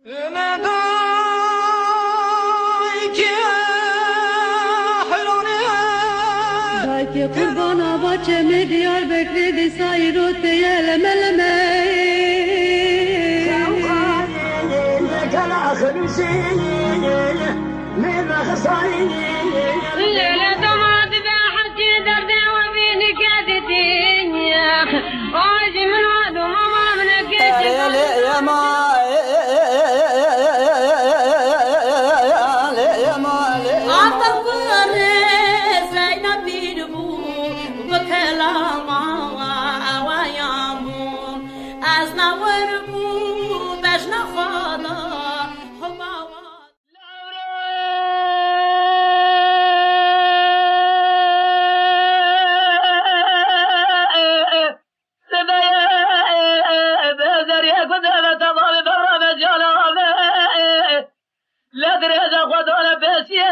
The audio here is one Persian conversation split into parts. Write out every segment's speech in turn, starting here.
Ki kurbana bahçemi diyar bekledi sayru teyelemeleme. ليلة دمعت بحكي دردي وبيني كادتين يا واجي من وعد وماما من كيتي يا ما Ataklar Zeynep bir bu kelama wayamu azna warbu bajna khada humawa لا دريد خدونا بسيه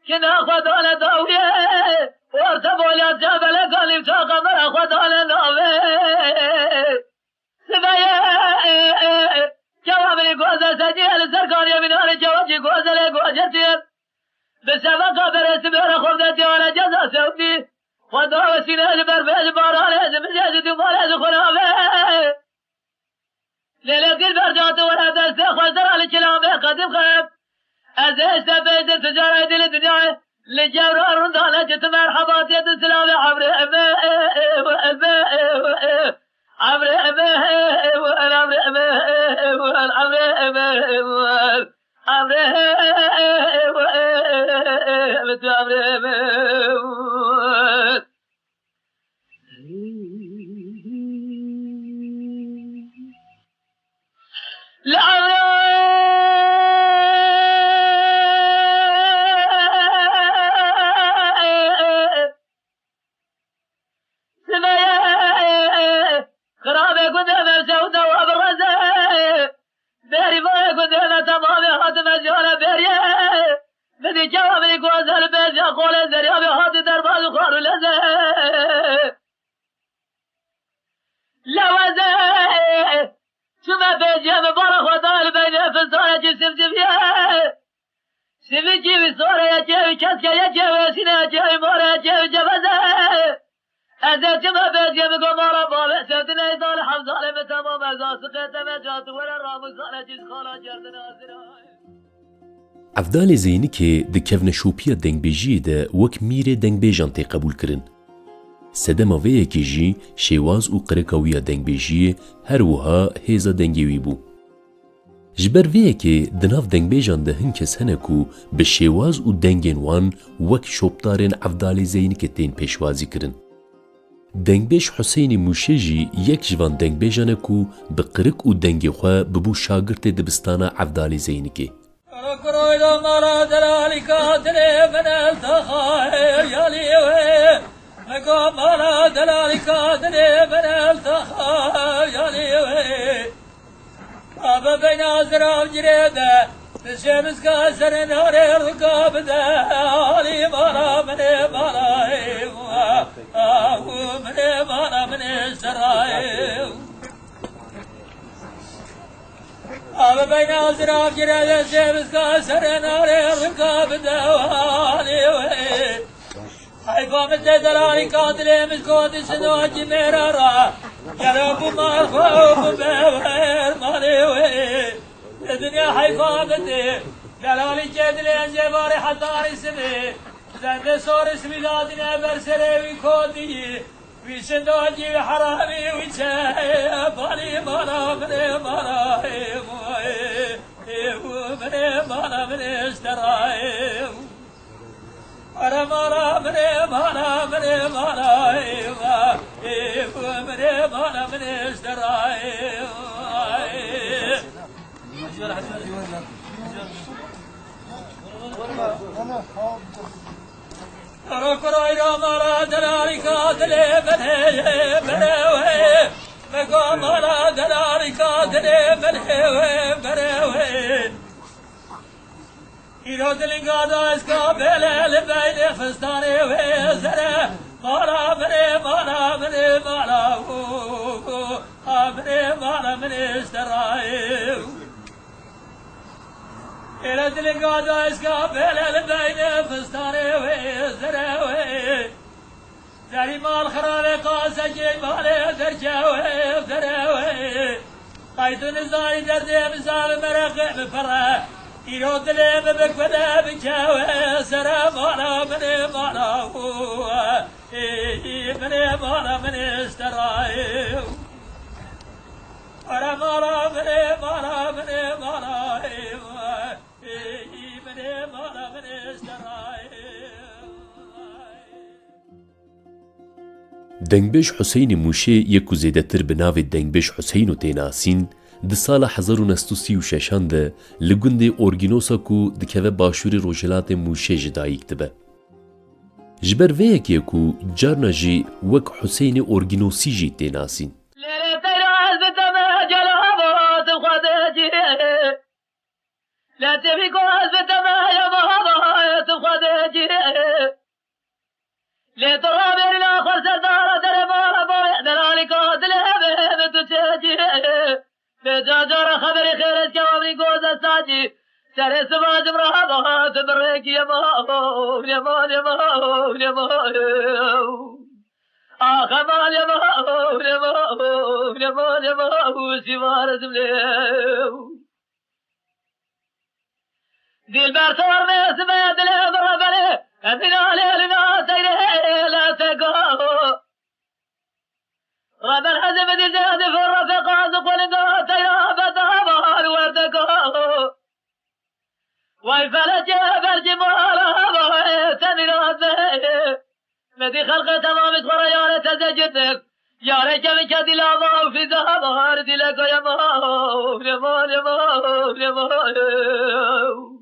كنا خدونا داويه وارتبوا يا جبل قلب تاقمر خدونا نويه سبايا جوامري قوزة سجيل سرقاني من هاري جواجي قوزة لقوزتين بسبقة برسبير خفدتي وانا جزا سودي خدونا سيناج بربيج بارانيز مزيج دماليز خنافيه ليلة البرجات ولا دست خزر على كلامي قديم خيب أزيش تبيد التجارة دي الدنيا لجورة رندانة جت مرحبات يد السلام عبر عفدال زینی که دکفن شوپیا دنگبیجی ده وک میره دنگبیجان تی قبول کرن. سدما وی که جی شیواز و قرکاویا دنگبیجی هر وها هیزا دنگیوی بو. جبر وی که دناف دنگبیجان ده هن کس هنکو به شیواز و دنگین وان وک شوپتارن عفدال زینی که تین پیشوازی کرن. دنگبیج حسین موشجی یک جوان دنگبیجانه کو به قرک و دنگی خواه ببو شاگرت دبستانا عفدال زینی که. كرويدا مرا دلالك دلي من التخاير يا ليوي مقام مرا دلالك دلي من التخاير يا ليوي أبا بين أزرار جريدة الشمس كاسر نار الرقاب دالي مرا مني مرا مني مرا مني السراير أبا بين أزرار جريدة الشمس كاسر نار الرقاب دالي حيفا مثل دلالي قاتل مسكوت سنوات مرارا يا رب ما الخوف بغير مالي الدنيا حيفا مثل دلالي جدل انزبار حطاري سمي زند صور اسمي لادنا برسلي ويكودي في سنواتي حرامي ويتشاي بالي مانا مني مانا مني مانا مني اشتراي مانا مانا مني مانا مني مانا مني مانا مني اشتراي كرويدا مالا دلالي قاتلي بني بني مقام مالا دلالي قاتلي بني بني إيرو دلنقادا اسكابيلي لبيني فستاني ويزري مالا مني مالا مني مالا مني مالا مني اشتراي إلى تلقى دايسكا بلا البين فستاني وزراوي داري مال خرابي قاسا جي مالي درجاوي زراوي قايد نزاري دردي مزال مرقع بفرح يرد لي بكبدا بجاوي سرا مالا مني مالا مني مالا مني استراي أرا مالا مني مالا مني مالا مني مالا مني استراي دنگبێژ حوسەینی موشێ یەک و زێدەتر bi navê دەنگبێژ حوسەین و tênasîn di sala 1936 de li gundê Orgînosa ku dikeve başûrê Rojhilatê Mûşê ji dayîk dibe. Ji ber vê yekê ku carna jî wek Husêynê Orgînosî jî tênasîn. جاجر خبري خيرت كوامي قوزة ساجي سري سماج مرحبا تبريك يا ماو يا مال يا ماو يا ماو خمال يا ماو يا ماو يا مال يا ماو سوار زمليو دي البرتور ميسمي دلي بربلي أدنا ليلنا سيري لا تقاو رب الحزب دي جاد في الرفقات قلقات يا بدها الوردقات ويفلج برج مالا تنراد مدي خلق تمام اصبر يا لتزجدك يا ريك بك دلاما في ذهب دلك يا ماو يا مال يا ماو يا ماو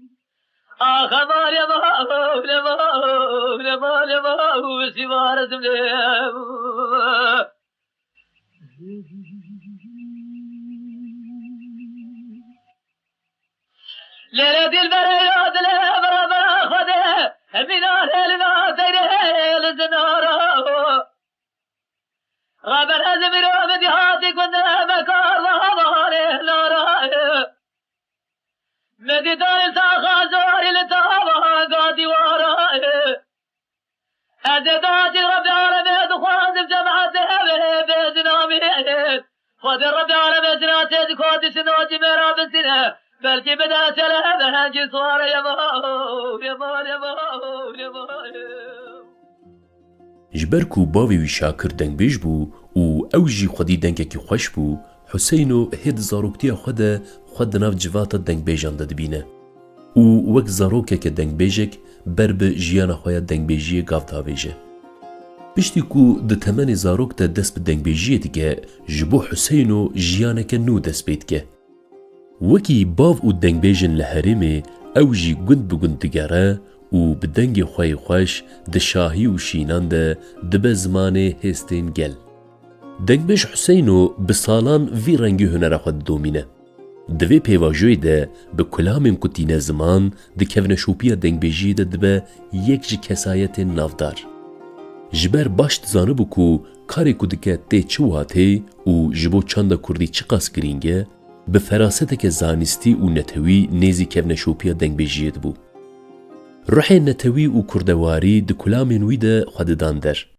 خمال يا ماو يا ماو يا مال يا ماو سوار زمليو ليلة البريات الابرة باخذه من ليلنا تيري لزنارة غاب الهزم رابد هاتي كنا بكار ظهره نارا مدي دار ساخا زوري لتابها قادي وارا هذا داتي رب العالمين دخوان بجمعة بزنامي خذ الرب العالمين سناتي كودي سنواتي مراب سنة بلكي بدا سلام هنجي صوار يا ماو يا مال يا ماو يا مال ji ber ku bavê wî Şakir dengbêj bû û ew jî xwedî dengekî xweş bû, Huseyno hê di zaroktiya xwe de xwe di nav civata dengbêjan de dibîne û wek zarokeke dengbêjek ber bi jiyana xwe ya dengbêjiyê gav davêje. Piştî ku di temenê zarok de dest bi dengbêjiyê dike, ji bo Huseyno jiyaneke nû dest pê dike. Wekî bav û dengbêjin li herêmê ew jî gund bi gund digere û bi dengê xwe yê xweş di şahî û şînan de dibe zimanê hêstên gel. Dengbêj Huseyno bi salan vî rengî hunera xwe didomîne. Di vê pêvajoyê de bi kulamên ku tîne ziman di kevneşopiya dengbêjiyê de dibe yek ji kesayetên navdar. Ji ber baş dizanibû ku karê ku dike tê çi watê û ji bo çanda Kurdî çi qas girîng e, bi feraseteke zanîstî û netewî nêzî kevneşopiya dengbêjiyê dibû. Ruhê netewî û kurdewarî di kulamên wî de xwe didan der.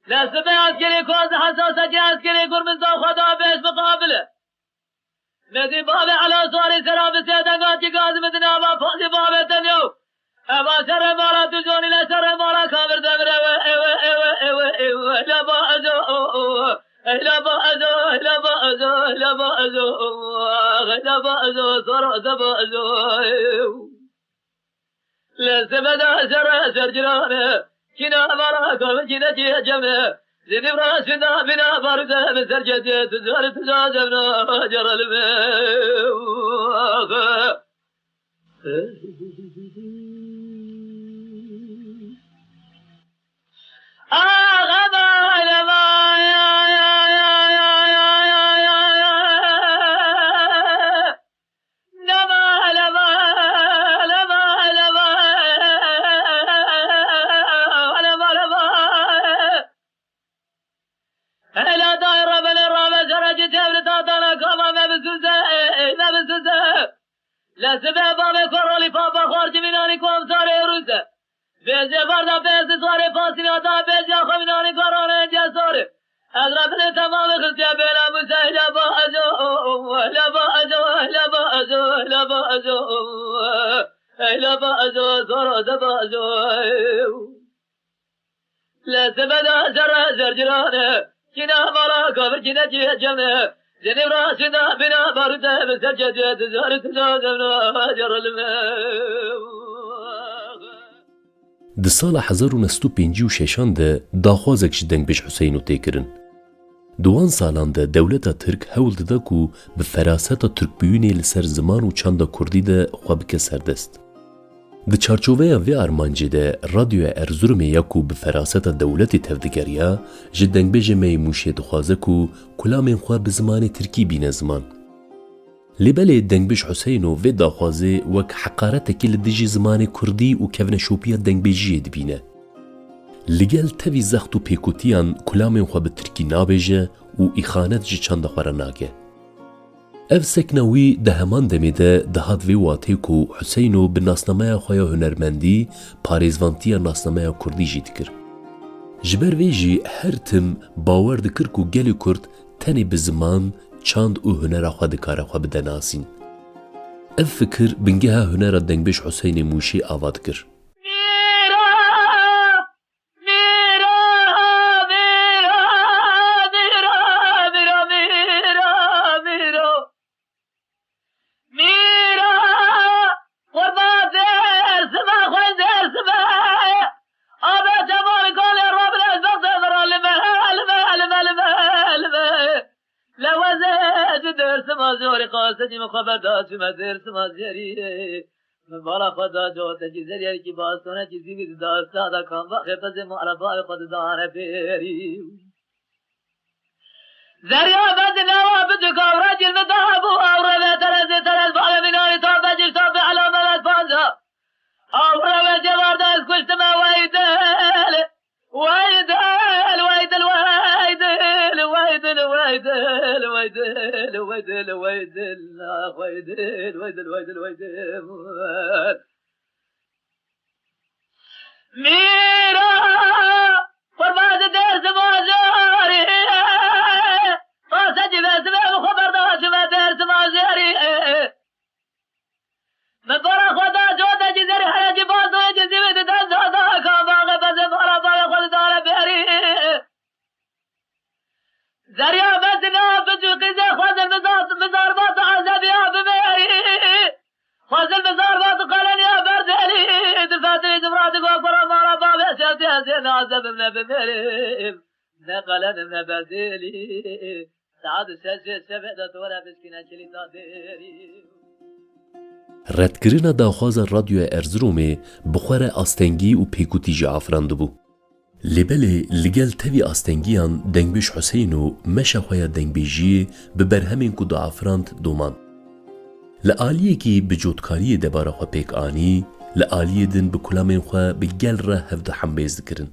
لازم عسكري كوز حساسة عسكري قرمز خدا بيش مقابله ندي بابي على صاري سراب سيدنقات جاز مدنا ما فاضي بابي تنيو أبا سر مارا تجوني لا سر مارا كامر دمر ايوه ايوه ايوه ايوه لا بأزو لا بأزو لا بأزو لا بأزو لا بأزو صرا بأزو لازم دا سر جرانه كنا مراك وكنا جمع زين براسنا بنا برد مسرجة تزار تزاجنا جرى الماء بيزي فردا بيزي صاري فاسي عطا بيزي خميناني قراني جساري أضرب لي تمام خلتي بلا مسهلة بأزو لا بأزو لا بأزو لا بأزو لا بأزو صار بأزو لا سبدا زر جرانه كنا مالا كبر كنا جيجمه زني راسنا بنا برده بسجد زارت زادنا جر Di sala 1956 de daxwazek ji Dengbêj Huseyno tê kirin. Di wan salan de dewleta Tirk hewl dida ku bi feraseta Tirkbûyînê li ser ziman û çanda Kurdî de xwe bike serdest. Di çarçoveya vê armancê de Radyoya Erzurumê ya ku bi feraseta dewletê tevdigeriya, ji Dengbêjê Meymûşê dixwaze ku kulamên xwe bi zimanê Tirkî bîne ziman. Lêbelê Dengbêj Huseyno vê daxwazê wek heqaretekî li dijî zimanê Kurdî û kevneşopiya Dengbêjiyê dibîne. Li gel tevî zext û pêkutiyan kulamên xwe bi Tirkî nabêje û îxanet ji çanda xwe re nake. Ev sekna wî di heman demê de dihat vê watê ku Huseyno bi nasnameya xwe ya hunermendî parêzvantiya nasnameya Kurdî jî dikir. Ji ber vê jî her tim bawer dikir ku gelê Kurd tenê bi ziman, çand û hunera xwe dikare xwe bide nasîn. Ev fikir bingeha hunera Dengbêj Huseynê Mûşê ava dikir. قاصدی مخبردار شما درس مازیاری من بالا خدا جو تجزیری کی باستونه چیزی بی داستا دا کام وقت از معرفا خود داره بیری زریا بد نوا بدو کورا جلم دابو اورا ترز بالا مناری تا بجر تا به علامه فازا اورا جوار دست کشت ما ویدل ويدل ويدل ويدل ويدل ويدل ويدل ويدل ويدل ويدل ويدل ويدل ويدل ميرا قربان درس مازاري قاسج بسمع خبردار ما درس مازاري من برا خدا جوده جزيري حرج بازو جزيري دل زادا كاباغ بس برا باغ خود دار بيري زريا بس ناب بجوقي خود مزار بات عذاب يا بميري خود مزار بات قلن يا بردلي دفاتي جمراتي وقرا مارا باب سياسي حسين عذاب من بميري نقلن من بردلي سعاد سياسي سبعدت ولا بسكينة شلي تاديري Redkirina daxwaza Radyoya Erzurumê bi xwe re astengî û pêkutî jî afirandibû. Lêbelê li gel tevî astengiyan Dengbêj Huseyno meşa xwe ya dengbêjiyê bi berhemên ku diafirand doman. Li aliyekî bi cotkariyê debara xwe pêk anî, li aliyê din bi kulamên xwe bi gel re hevde hembêz dikirin.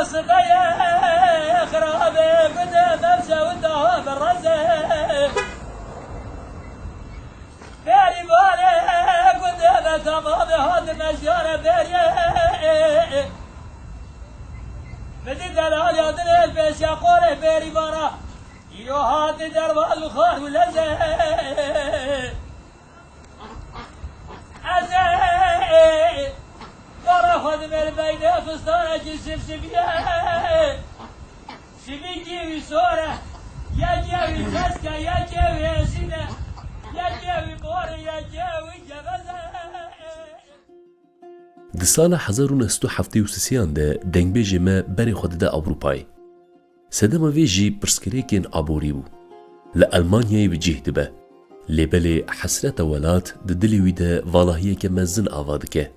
صغير خراب قدام امشى وانتهى بالرزق بيري بالي قدام تمام هاد المشيار بيري بدي دلال يدن البيش يقول بيري برا يو هاد درب الخار ولزق عزيز برا خد من بين فستانك الشبشبية شبي جيوي صورة يا جيوي تسكى يا جيوي سنة يا جيوي بوري يا جيوي جبزة Di sala 1973 de dengbêjê me berê xwe dide Ewropayê. Sedema vê jî pirsgirêkên aborî bû. Li Almanyayê bi cih dibe. Lêbelê hesreta welat di dilê wî de valahiyeke mezin ava dike.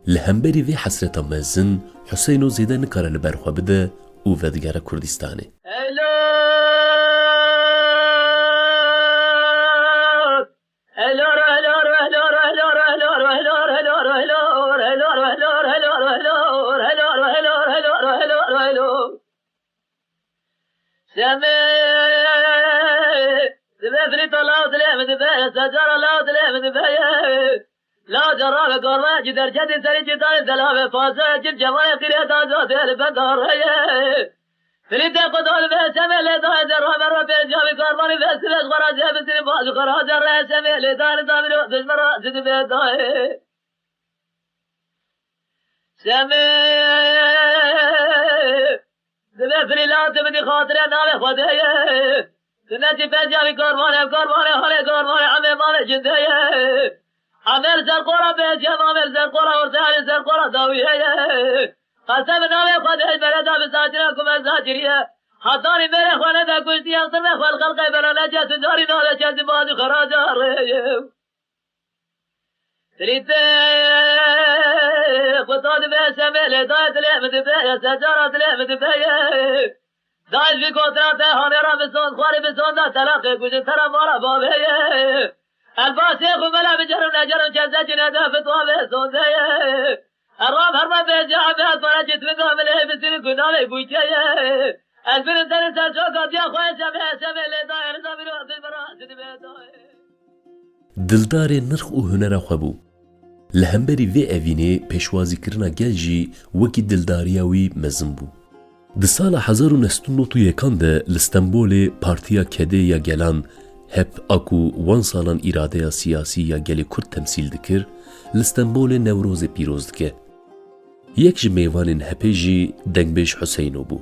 Li hemberî vê hesreta mezin, Huseyno zêde nikare li ber xwe bide û vedigere Kurdistanê. لا جرى قرما جدر جدي سري جدار سلام فازا جل جمال قرية ذات البندر فريد قدول بسمة لدار درهم ربي جامي قرباني بسمة غراجة بسني باز غراجة رسمة لدار دامنو دجمرا جد بداي سمة دبفري لا تبدي خاطري نامي خدايا سنتي بجامي قرباني هالي قرباني عمي مالي جدايا عمل زرقورة بيجام عمل زرقورة ورسالي زرقورة داوية قسم نامي خد البلدة بساجركم الزاجرية حطاني ميري خوانا دا كشتي اغتر مخوى الخلقي بلا نجا تجاري نالا جازي بازي خراجة ريم تريتي قطاد بيشامي لداية الهمد بيا سجارة الهمد بيا دايش في قطرات هاني رامسون خواري بسون دا تلاقي كشن ترى مارا بابية الباسيخ وملا بجرم نجرم جزاجي ندا فتوى بسون دايا الراب هرما بيجا عباد فرجت بقام ليه بسين كنالي بويتيا الفيلم تاني سالشوكا ديا خوين شبه اللي داير نظامي الوقت المراسل بيداي دلدارê nirx û hunera xwe bû. Li hemberî vê evînê pêşwazîkirina gel jî wekî dildariya wî mezin bû. Di sala 1991 de li Stenbolê Partiya Kedê ya Gelan hep aku wan salan îradeya siyasî ya gelê Kurd temsîl dikir, li Stenbolê Newrozê pîroz dike. Yek ji mêvanên hepê jî dengbêj Huseyno bû.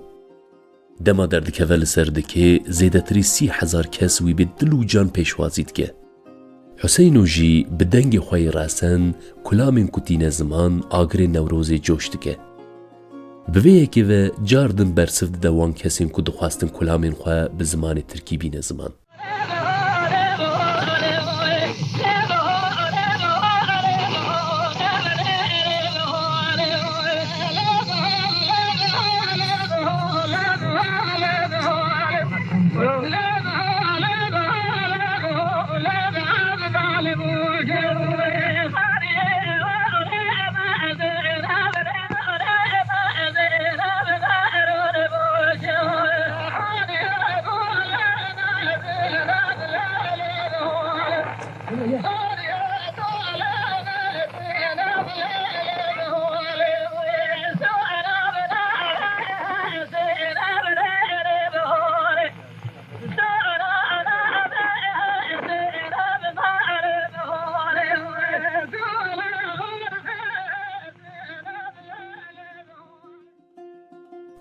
Dema derdikeve li ser dikê zêdetirî 30,000 kes wî bê dil û can pêşwazî dike. Huseyno jî bi dengê xwe yê rasen kulamên kutîne ziman agirê Newrozê coş dike. Bi vê yekê ve car din bersiv dide wan kesên ku dixwastin kulamên xwe bi zimanê Tirkî bîne ziman.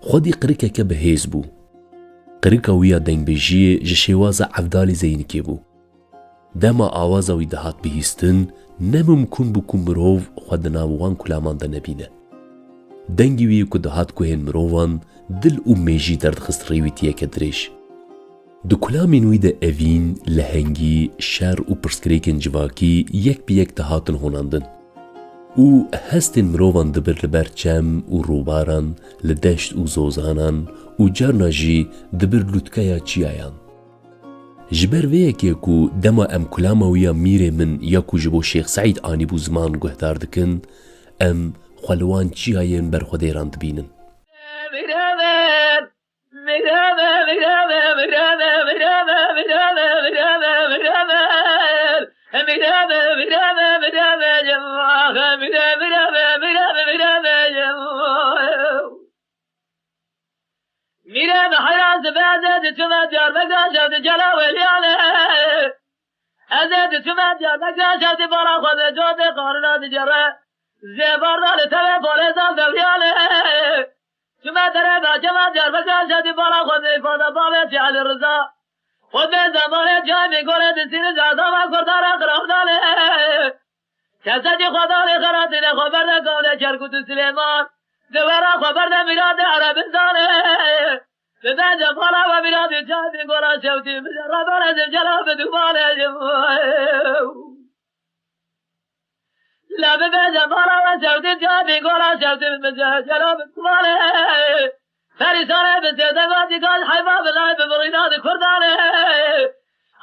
خودی قرکه بهیز بو. قرکه ویا دنگبیجی جشیواز عبدال زینکی بو. دما آواز وی دهات بهیستن نممکن بو که مروو خود ناوان کلامان ده نبینه. دنگی وی که دهات که هن مرووان دل و میجی درد خستریوی تیه که دریش. دو کلامین وی ده اوین، لهنگی، شر و پرسکریکن جواکی یک بی یک دهاتن هوناندن. او هستن مروان دبر لبر چم و روباران لدشت و زوزانان و جرنا جی دبر لوتکایا چیایان. جبر ویکی کو دما ام کلامویا میره من یاکو جبو شیخ سعید آنی بو زمان گهدار دکن ام خلوان چیاین بر خودیران دبینن. میره به حیران زبازه تو مدار بگذاشت جلاولی علیه ازد تو مدار بگذاشت برا خود جود قارنات جره زبار دال تبه پولزان دولی علیه تو مداره با جمدار بگذاشت برا خود فاده بابه علی رضا خود به زمان جای میگوله دستین زادا و کردار اقرام داله کسی خدا لخراتین خبر نگونه کرکوت سلیمان دوباره خبر نمیراد عربستانه زدن جمالا و میراد جای میگولا شوتی ربان از جلاب دوباره لبه به جمالا و شوتی جای میگولا شوتی جلاب دوباره فریسانه به زیادگاتی کاش حیفا بلای به بغینات کردانه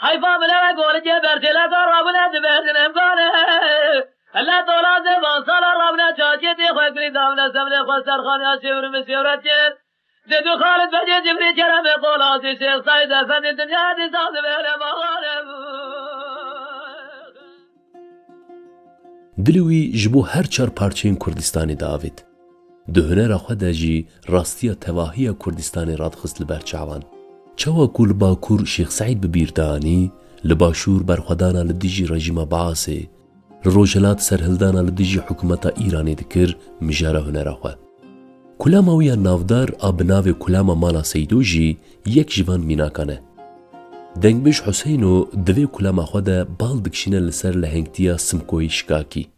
حیفا بلای گولجه برتیله کار رابونه دبهدن امکانه الله طولان زبان سال رابونه چاچیتی خواه کلی دامنه سمنه خواه سرخانه شور مسیورت کن دیدو خالد بجه جبری کرم قولاتی شیخ ساید افندی دنیا دی ساز بهل مغانه دلوی جبو هر چار پارچین کردستانی داوید ده هنر خود جی راستیا تواهی کردستان رادخست لبرچاوان چوا کول باکور شیخ سعید ببیردانی لباشور برخودانا لدیجی رژیم بعاسی روجلات سرهلدانا لدیجی حکومتا ایرانی دکر مجاره هنر خود کلاما ویا نافدار آبناو کلاما مالا سیدو جی یک جوان میناکانه دنگبش حسینو دوی کلاما خود بال دکشینه لسر لهنگتیا سمکوی شکاکی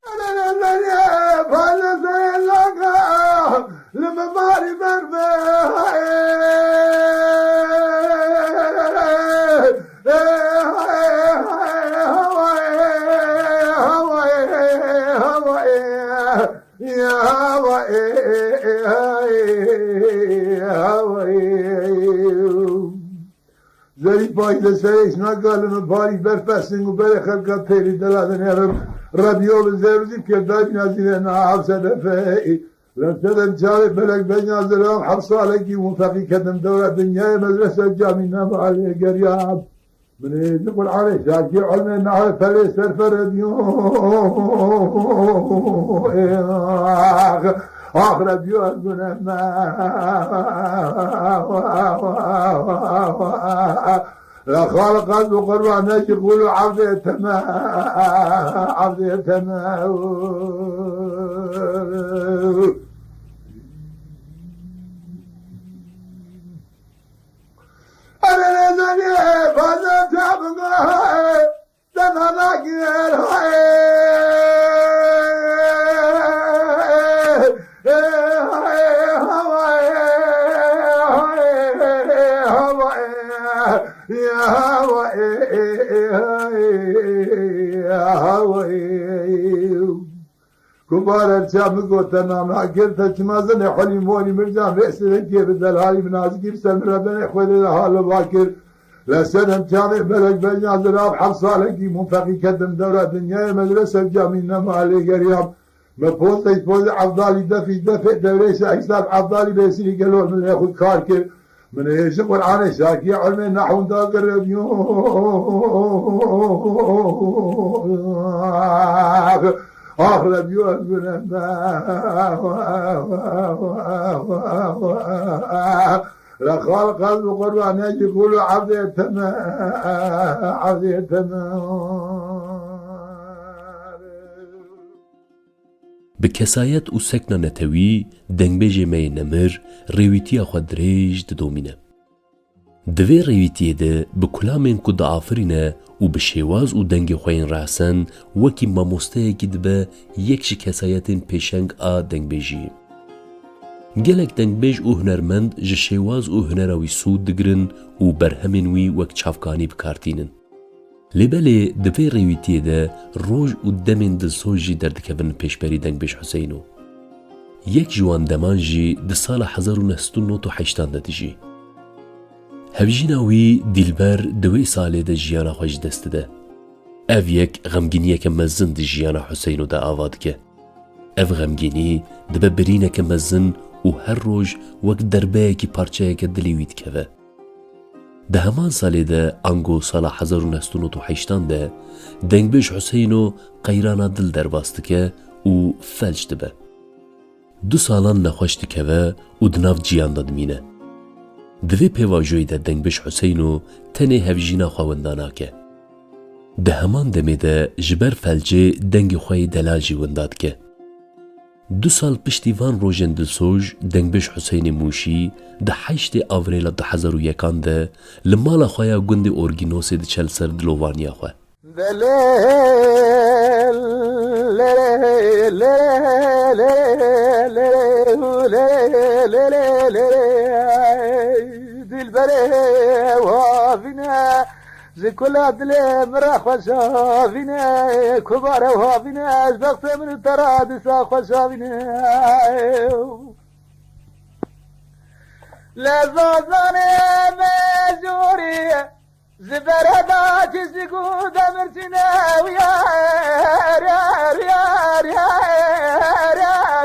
لما ماري مرمى زي باي لسيش نقال باري برفسنگ و بر خلقا پیری دلادن ربيو بزيرزي كرداج نازلين عبسة دفعي لابتدم جاري بلك بين زلام حبص عليكي ومفاقي كدم دورة دنيا مدرسة جامعنا معالي قرياب من يقول عليه شاكي علمي نعرف فلي سرفر ديو آخر ديو أقول لا خالق قلب وقربان ناس يقولوا عبدي تمام عبدي تمام أنا نزلي فانا تعبنا دمنا كير كبار الشام قوتنا ما كنت تمازن حلي مولي مرجان رأس ذكي بالدلالي من عزقي بسلم ربنا إخوة للحال باكر لسنة جامع بلك بجان ذراب حفصة لكي منفقي كدم دورة دنيا مدرسة جامعنا مالي قريب مفوز يفوز عبدالي دفع دوريش حساب عبدالي بيسيري قالوا من ياخد كاركر من يشغل عن شاكي علمي نحو داقر آخر بيوت لا خالق قلب وقربان ناجي يقولوا عبدي تمام عبدي تمام به کسایت و سکنا نتوی دنگبیج می نمر ریویتی خود دریج ددومینه. دوی ریویتی ده به کلامین کد آفرینه و به شیواز و دنگ خوین راسن وکی ماموسته گید به یکش کسایتین پیشنگ آ دنگبیجی. گلک دنگبیج و هنرمند ج شیواز و هنروی سود دگرن و برهمین وی وک چافکانی بکارتینن. لباله دوی ریویتی ده روز و دمین دلسوجی دردکبن پیشبری دنگبیج حسینو. یک جوان دمان جی ده سال 1980 ده جی. هفجیناوی دیلبر دوی ساله ده جیانا خوش دست ده. اف یک غمگینیه که مزن ده جیانا حسینو ده آواد که. اف غمگینی ده ببرینه که مزن و هر روز وقت دربه که پارچه که دلیوید که. ده همان سالی ده انگو سالا 1908 ده دنگبیج حسین و قیرانا دل درباست که او فلج دبه. 2 سالان نخوش دکوه و دناف جیان دادمینه. دوی پیواجوی ده دنگبیج حسین و تنه هفجینا خواهندانا که. ده همان دمه ده جبر فلجه دنگ خواهی دلاجی ونداد که. 2 سال پشتیوان روژن دلسوج دنگبیج حسین موشی ده 8 آوریل 2001 ده لمالا خواهی گند اورگینوس ده چل سر دلووانیا خواه. دلبره وافینا زكل عدل مرا خوشافينا كبار وهافينا ازبقت من الترادس خوشافينا لا زوزاني مجوري زبردا تسقو دمرتنا ويا ريار يار يار يار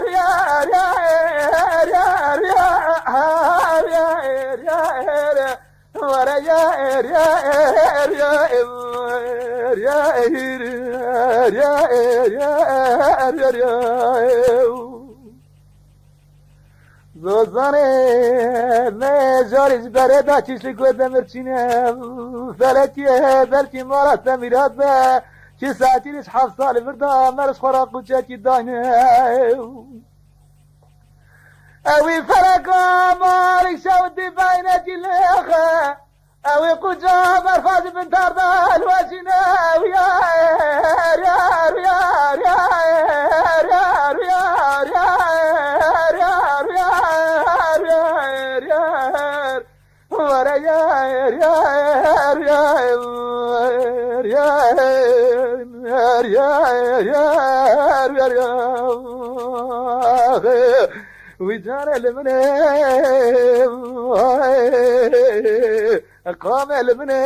يار يار يار يار يار ورا يار يار يار يار يار يار يار زوزانه مجارش بردا چشل گوده مرچینه فلکیه بلکی مارت میراد به چه ساعتینش 7 سال بردا مرش خورا قوچه کی داینه اوی فلکا مالک شودی بینه جلیخه اوی قوچه برفاز بنتار دال واشینه ویار یار یار یار یار یار یار یار ورا يار يار يار يار يار يار يار وجار المنى قام المنى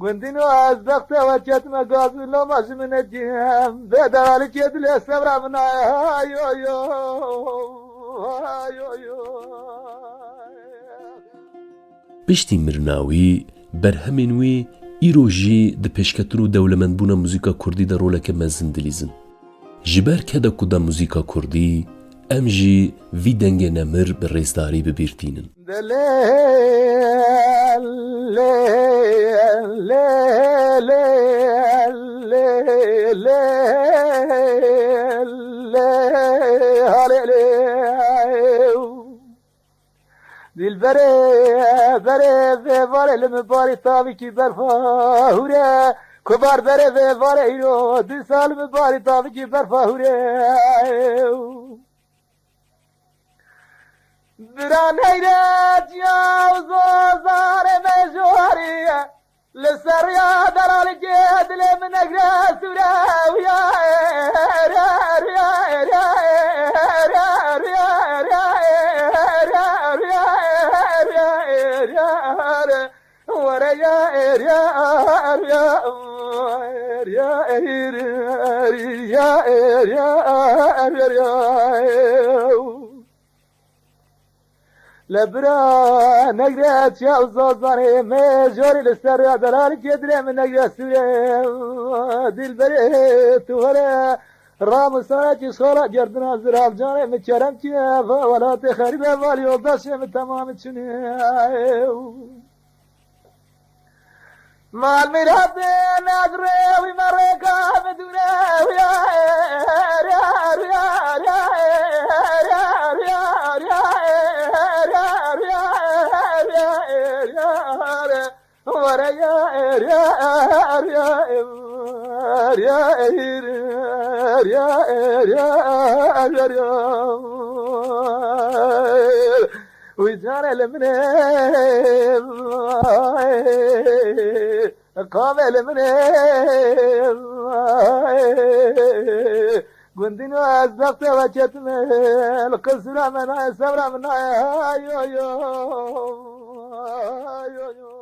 قندينو أصدقت وجهت مقاصد لو ماشي من الجيم بدالك يد السبرة من يو يو پشتی مرناوی برهمینوی ایروژی ده پشکتن و دولمندبونا موزیکا کردی ده رولک مزن دلیزن. جبر که ده کدا موزیکا کردی ام جی وی دنگ نمر به ریزداری ببیرتینن. دل بره بره واره لمباری تابی کی برفاهوره کبار بره واره ایرو 2 سال مباری تابی کی برفاهوره بران ایرات یا زوزار مجوریه لسر یا درالی که دل من اگره سوره ویا ورا يار يار يار يار يار يار يار لبرا نقرأت يا زوزاني مجوري للسر دلالي كدري من نقرأ سوري دل بريت ولا رام ساجي صلاة جردنا زراب جاني متشرم كيا ولا تخرب والي وضاش من تمام تشني مال مراد نادري ومريكا مدونا ويا يار يار يار يار يار يار يار ورا يار يار يار يار يار يار وجار المنى قام المنى قندينو أصدقت وجهت القصر من سبرة من يو يو يو يو